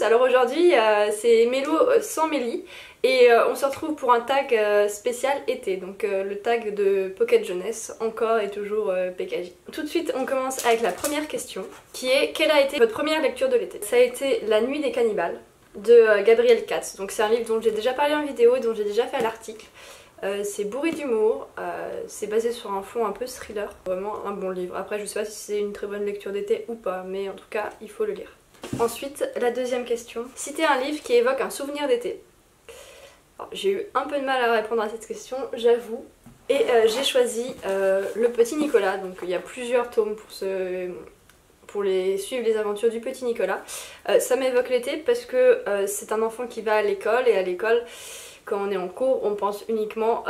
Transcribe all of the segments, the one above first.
alors aujourd'hui c'est Mélo sans Mélie et on se retrouve pour un tag spécial été, donc le tag de Pocket Jeunesse, encore et toujours PKJ. Tout de suite on commence avec la première question qui est: quelle a été votre première lecture de l'été? Ça a été La Nuit des Cannibales de Gabriel Katz, donc c'est un livre dont j'ai déjà parlé en vidéo, dont j'ai déjà fait l'article. C'est bourré d'humour, c'est basé sur un fond un peu thriller, vraiment un bon livre. Après je sais pas si c'est une très bonne lecture d'été ou pas, mais en tout cas il faut le lire. Ensuite, la deuxième question. Citez un livre qui évoque un souvenir d'été. J'ai eu un peu de mal à répondre à cette question, j'avoue. Et j'ai choisi Le Petit Nicolas. Donc il y a plusieurs tomes pour suivre les aventures du Petit Nicolas. Ça m'évoque l'été parce que c'est un enfant qui va à l'école, et à l'école, quand on est en cours, on pense uniquement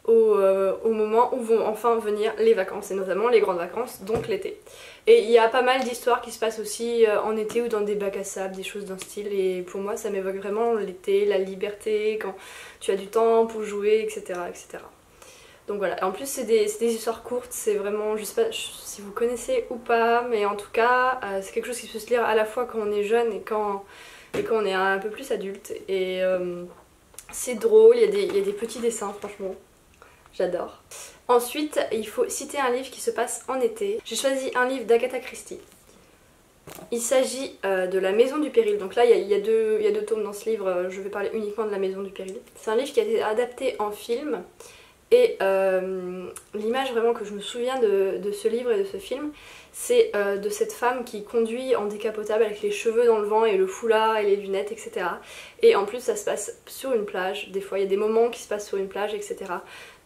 au moment où vont enfin venir les vacances, et notamment les grandes vacances, donc l'été. Et il y a pas mal d'histoires qui se passent aussi en été ou dans des bacs à sable, des choses d'un style, et pour moi ça m'évoque vraiment l'été, la liberté, quand tu as du temps pour jouer, etc. etc. Donc voilà, en plus c'est des histoires courtes, c'est vraiment, je sais pas si vous connaissez ou pas, mais en tout cas c'est quelque chose qui peut se lire à la fois quand on est jeune et quand on est un peu plus adulte, et c'est drôle, il y a des petits dessins, franchement, j'adore. Ensuite, il faut citer un livre qui se passe en été. J'ai choisi un livre d'Agatha Christie. Il s'agit de La Maison du Péril. Donc là, il y a deux tomes dans ce livre, je vais parler uniquement de La Maison du Péril. C'est un livre qui a été adapté en film. Et l'image vraiment que je me souviens de ce livre et de ce film, c'est de cette femme qui conduit en décapotable avec les cheveux dans le vent et le foulard et les lunettes, etc. Et en plus ça se passe sur une plage, des fois il y a des moments qui se passent sur une plage, etc.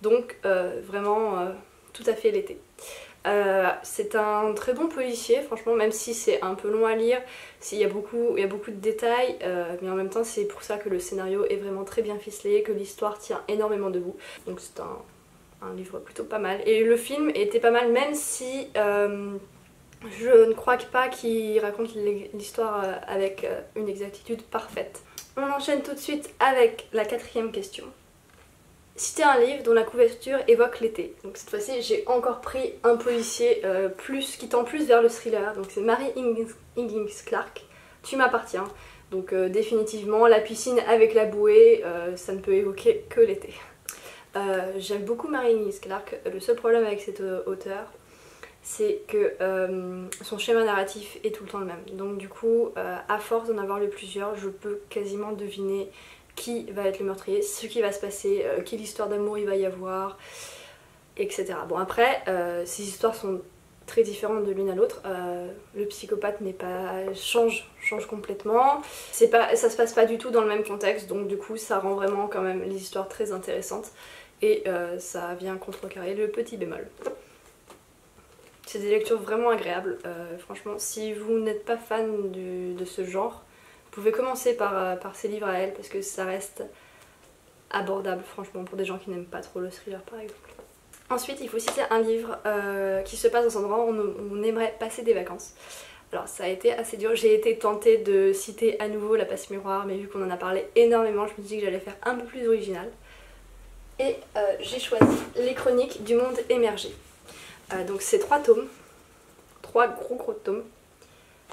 Donc vraiment tout à fait l'été. C'est un très bon policier, franchement, même si c'est un peu long à lire, il y a beaucoup de détails, mais en même temps c'est pour ça que le scénario est vraiment très bien ficelé, que l'histoire tient énormément debout. Donc c'est un livre plutôt pas mal. Et le film était pas mal, même si je ne crois pas qu'il raconte l'histoire avec une exactitude parfaite. On enchaîne tout de suite avec la quatrième question. Citer un livre dont la couverture évoque l'été. Donc cette fois-ci j'ai encore pris un policier qui tend plus vers le thriller. Donc c'est Mary Higgins Clark, Tu m'appartiens. Donc définitivement la piscine avec la bouée, ça ne peut évoquer que l'été. J'aime beaucoup Mary Higgins Clark. Le seul problème avec cet auteur, c'est que son schéma narratif est tout le temps le même. Donc du coup, à force d'en avoir lu plusieurs, je peux quasiment deviner qui va être le meurtrier, ce qui va se passer, quelle histoire d'amour il va y avoir, etc. Bon après, ces histoires sont très différentes de l'une à l'autre. Le psychopathe change complètement. Ça se passe pas du tout dans le même contexte, donc du coup ça rend vraiment quand même les histoires très intéressantes, et ça vient contrecarrer le petit bémol. C'est des lectures vraiment agréables, franchement, si vous n'êtes pas fan de ce genre, vous pouvez commencer par ces livres à elle, parce que ça reste abordable franchement pour des gens qui n'aiment pas trop le thriller par exemple. Ensuite il faut citer un livre qui se passe dans un endroit où on aimerait passer des vacances. Alors ça a été assez dur, j'ai été tentée de citer à nouveau La Passe Miroir, mais vu qu'on en a parlé énormément, je me suis dit que j'allais faire un peu plus original. Et j'ai choisi Les Chroniques du Monde Émergé. Donc c'est 3 tomes, 3 gros tomes.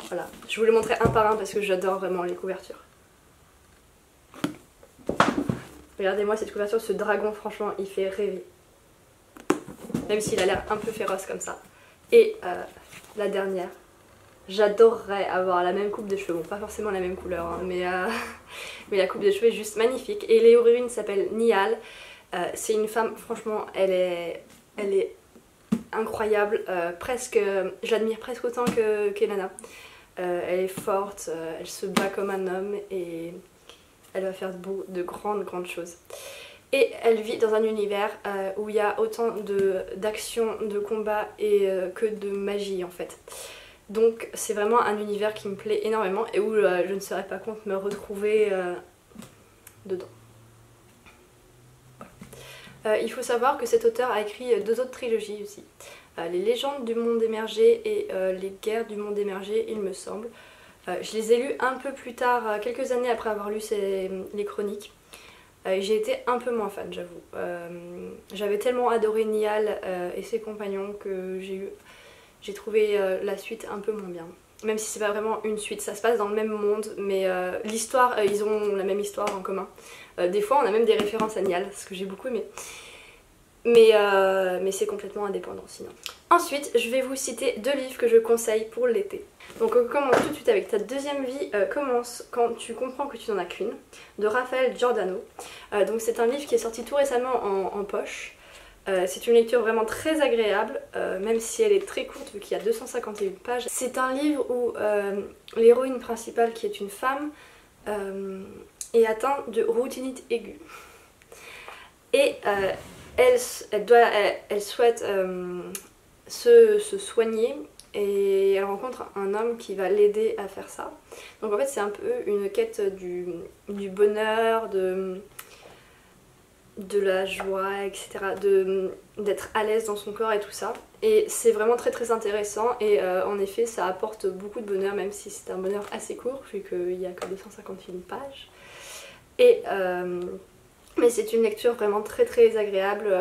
Voilà, je vous les montrer un par un parce que j'adore vraiment les couvertures. Regardez-moi cette couverture, ce dragon, franchement, il fait rêver. Même s'il a l'air un peu féroce comme ça. Et la dernière, j'adorerais avoir la même coupe de cheveux. Bon, pas forcément la même couleur, hein, mais la coupe de cheveux est juste magnifique. Et l'héroïne s'appelle Niall. C'est une femme, franchement, elle est incroyable, je l'admire presque autant qu'Elana. Elle est forte, elle se bat comme un homme, et elle va faire de grandes choses. Et elle vit dans un univers où il y a autant d'action, de combat et que de magie en fait. Donc c'est vraiment un univers qui me plaît énormément et où je ne serais pas contre me retrouver dedans. Il faut savoir que cet auteur a écrit 2 autres trilogies aussi. Les légendes du monde émergé et les guerres du monde émergé, il me semble. Je les ai lus un peu plus tard, quelques années après avoir lu les chroniques. J'ai été un peu moins fan, j'avoue. J'avais tellement adoré Niall et ses compagnons que j'ai trouvé la suite un peu moins bien. même si c'est pas vraiment une suite, ça se passe dans le même monde, mais l'histoire, ils ont la même histoire en commun. Des fois on a même des références à Niall, ce que j'ai beaucoup aimé. Mais c'est complètement indépendant sinon. Ensuite, je vais vous citer 2 livres que je conseille pour l'été. Donc on commence tout de suite avec Ta deuxième vie commence quand tu comprends que tu n'en as qu'une, de Raphaël Giordano. Donc c'est un livre qui est sorti tout récemment en poche. C'est une lecture vraiment très agréable, même si elle est très courte vu qu'il y a 251 pages. C'est un livre où l'héroïne principale, qui est une femme, est atteinte de routinite aiguë. Et elle souhaite se soigner et elle rencontre un homme qui va l'aider à faire ça. Donc en fait c'est un peu une quête du bonheur, de la joie, etc. D'être à l'aise dans son corps et tout ça. Et c'est vraiment très très intéressant et en effet ça apporte beaucoup de bonheur, même si c'est un bonheur assez court vu qu'il n'y a que 251 pages. Mais c'est une lecture vraiment très très agréable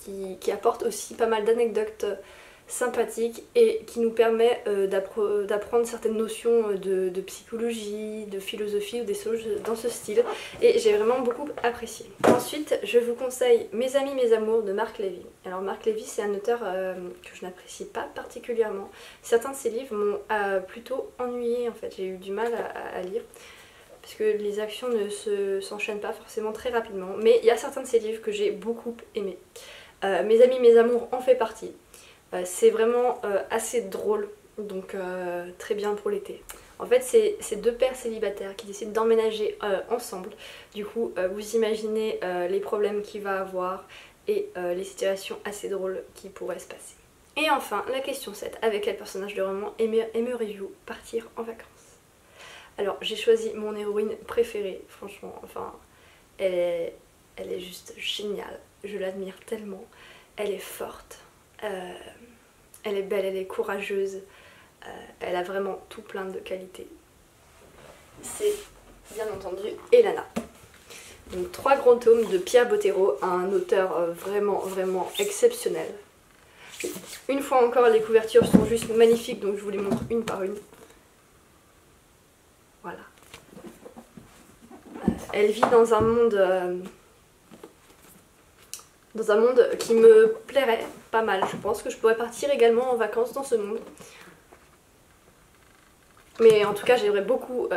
qui apporte aussi pas mal d'anecdotes sympathiques et qui nous permet d'apprendre certaines notions de psychologie, de philosophie ou des choses dans ce style, et j'ai vraiment beaucoup apprécié. Ensuite je vous conseille Mes amis mes amours de Marc Lévy. Alors Marc Lévy c'est un auteur que je n'apprécie pas particulièrement. Certains de ses livres m'ont plutôt ennuyée en fait, j'ai eu du mal à lire. Parce que les actions ne s'enchaînent pas forcément très rapidement. Mais il y a certains de ces livres que j'ai beaucoup aimés. Mes amis, mes amours en fait partie. C'est vraiment assez drôle, donc très bien pour l'été. En fait c'est 2 pères célibataires qui décident d'emménager ensemble. Du coup vous imaginez les problèmes qu'il va avoir et les situations assez drôles qui pourraient se passer. Et enfin la question 7, avec quel personnage de roman aimeriez-vous partir en vacances? Alors j'ai choisi mon héroïne préférée, franchement, enfin elle est juste géniale, je l'admire tellement, elle est forte, elle est belle, elle est courageuse, elle a vraiment tout plein de qualités. C'est bien entendu Elana. Donc 3 grands tomes de Pierre Bottero, un auteur vraiment exceptionnel. Une fois encore les couvertures sont juste magnifiques, donc je vous les montre une par une. Voilà. Elle vit dans un monde qui me plairait pas mal. Je pense que je pourrais partir également en vacances dans ce monde. Mais en tout cas j'aimerais beaucoup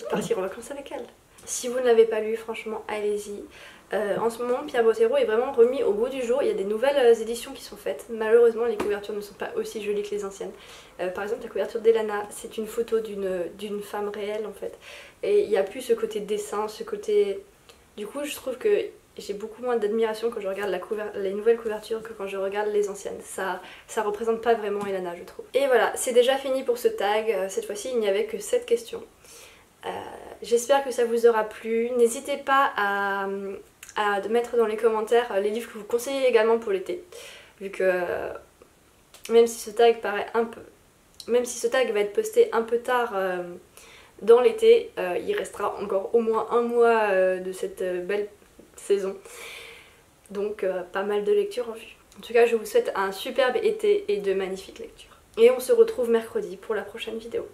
partir en vacances avec elle. Si vous ne l'avez pas lu, franchement allez-y. En ce moment Pierre Bottero est vraiment remis au goût du jour, il y a des nouvelles éditions qui sont faites. Malheureusement les couvertures ne sont pas aussi jolies que les anciennes. Par exemple la couverture d'Elana, c'est une photo d'une femme réelle en fait. Et il n'y a plus ce côté dessin, ce côté... Du coup je trouve que j'ai beaucoup moins d'admiration quand je regarde les nouvelles couvertures que quand je regarde les anciennes. Ça représente pas vraiment Elana je trouve. Et voilà, c'est déjà fini pour ce tag. Cette fois-ci il n'y avait que 7 questions. J'espère que ça vous aura plu. N'hésitez pas à mettre dans les commentaires les livres que vous conseillez également pour l'été. Vu que même si ce tag paraît un peu... Même si ce tag va être posté un peu tard dans l'été, il restera encore au moins un mois de cette belle saison. Donc pas mal de lectures en vue. En tout cas je vous souhaite un superbe été et de magnifiques lectures. Et on se retrouve mercredi pour la prochaine vidéo.